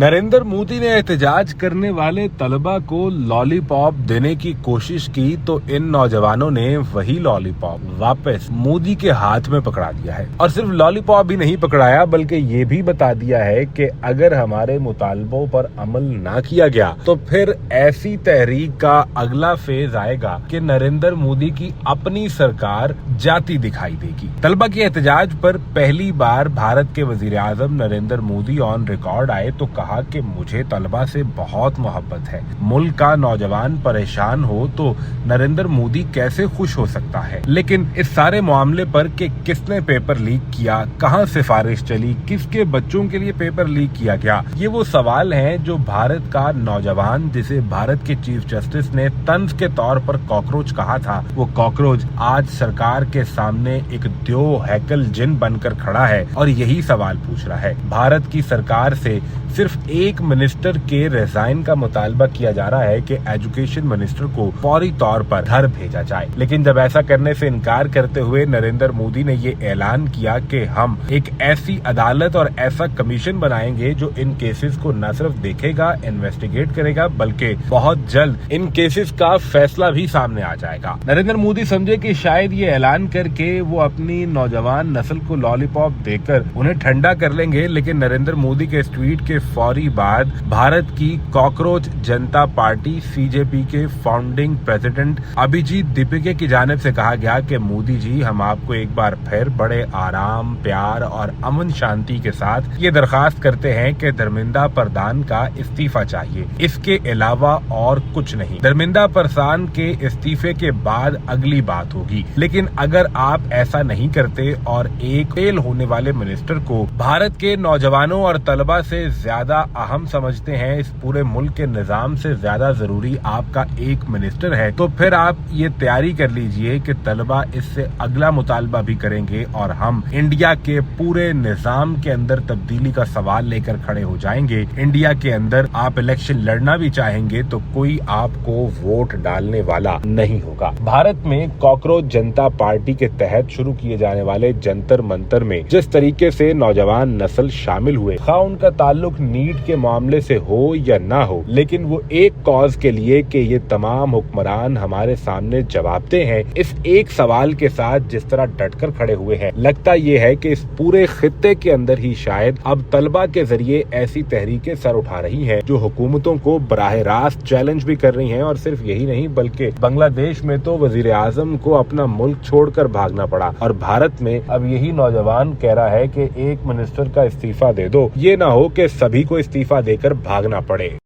नरेंद्र मोदी ने एहतजाज करने वाले तलबा को लॉलीपॉप देने की कोशिश की तो इन नौजवानों ने वही लॉलीपॉप वापस मोदी के हाथ में पकड़ा दिया है। और सिर्फ लॉलीपॉप भी नहीं पकड़ाया बल्कि ये भी बता दिया है कि अगर हमारे मुतालबों पर अमल ना किया गया तो फिर ऐसी तहरीक का अगला फेज आएगा कि नरेंद्र मोदी की अपनी सरकार जाती दिखाई देगी। तलबा के एहतजाज पर पहली बार भारत के वजीर आजम नरेंद्र मोदी ऑन रिकॉर्ड आए तो कहा कि मुझे तलबा से बहुत मोहब्बत है। मुल्क का नौजवान परेशान हो तो नरेंद्र मोदी कैसे खुश हो सकता है। लेकिन इस सारे मामले पर कि किसने पेपर लीक किया, कहां सिफारिश चली, किसके बच्चों के लिए पेपर लीक किया गया, ये वो सवाल हैं जो भारत का नौजवान, जिसे भारत के चीफ जस्टिस ने तंज के तौर पर कॉकरोच कहा था, वो कॉकरोच आज सरकार के सामने एक द्यो हैकल जिन बनकर खड़ा है और यही सवाल पूछ रहा है। भारत की सरकार से सिर्फ एक मिनिस्टर के रिजाइन का मुतालबा किया जा रहा है कि एजुकेशन मिनिस्टर को फौरी तौर पर घर भेजा जाए। लेकिन जब ऐसा करने से इनकार करते हुए नरेंद्र मोदी ने ये ऐलान किया कि हम एक ऐसी अदालत और ऐसा कमीशन बनाएंगे जो इन केसेस को न सिर्फ देखेगा, इन्वेस्टिगेट करेगा, बल्कि बहुत जल्द इन केसेस का फैसला भी सामने आ जाएगा। नरेंद्र मोदी समझे कि शायद ये ऐलान करके वो अपनी नौजवान नस्ल को लॉलीपॉप देकर उन्हें ठंडा कर लेंगे, लेकिन नरेंद्र मोदी के इस ट्वीट के फौरी बाद भारत की कॉकरोच जनता पार्टी सीजेपी के फाउंडिंग प्रेसिडेंट अभिजीत दीपिके की जानिब से कहा गया कि मोदी जी, हम आपको एक बार फिर बड़े आराम, प्यार और अमन शांति के साथ ये दरखास्त करते हैं कि धर्मिंदा प्रधान का इस्तीफा चाहिए, इसके अलावा और कुछ नहीं। धर्मिंदा प्रधान के इस्तीफे के बाद अगली बात होगी। लेकिन अगर आप ऐसा नहीं करते और एक फेल होने वाले मिनिस्टर को भारत के नौजवानों और तलबा से ज्यादा अहम समझते हैं, इस पूरे मुल्क के निजाम से ज्यादा जरूरी आपका एक मिनिस्टर है, तो फिर आप ये तैयारी कर लीजिए कि तलबा इससे अगला मुतालबा भी करेंगे और हम इंडिया के पूरे निजाम के अंदर तब्दीली का सवाल लेकर खड़े हो जाएंगे। इंडिया के अंदर आप इलेक्शन लड़ना भी चाहेंगे तो कोई आपको वोट डालने वाला नहीं होगा। भारत में कॉकरोच जनता पार्टी के तहत शुरू किए जाने वाले जंतर मंतर में जिस तरीके से नौजवान नस्ल शामिल हुए, खा उनका ताल्लुक नीट के मामले से हो या ना हो, लेकिन वो एक कॉज के लिए कि ये तमाम हुक्मरान हमारे सामने जवाबदेह हैं, इस एक सवाल के साथ जिस तरह डटकर खड़े हुए हैं, लगता ये है कि इस पूरे खित्ते के अंदर ही शायद अब तलबा के जरिए ऐसी तहरीकें सर उठा रही हैं जो हुकूमतों को बराह रास्त चैलेंज भी कर रही हैं। और सिर्फ यही नहीं बल्कि बांग्लादेश में तो वजीर आजम को अपना मुल्क छोड़कर भागना पड़ा और भारत में अब यही नौजवान कह रहा है कि एक मिनिस्टर का इस्तीफा दे दो। ये ना हो कि सभी को इस्तीफा देकर भागना पड़े।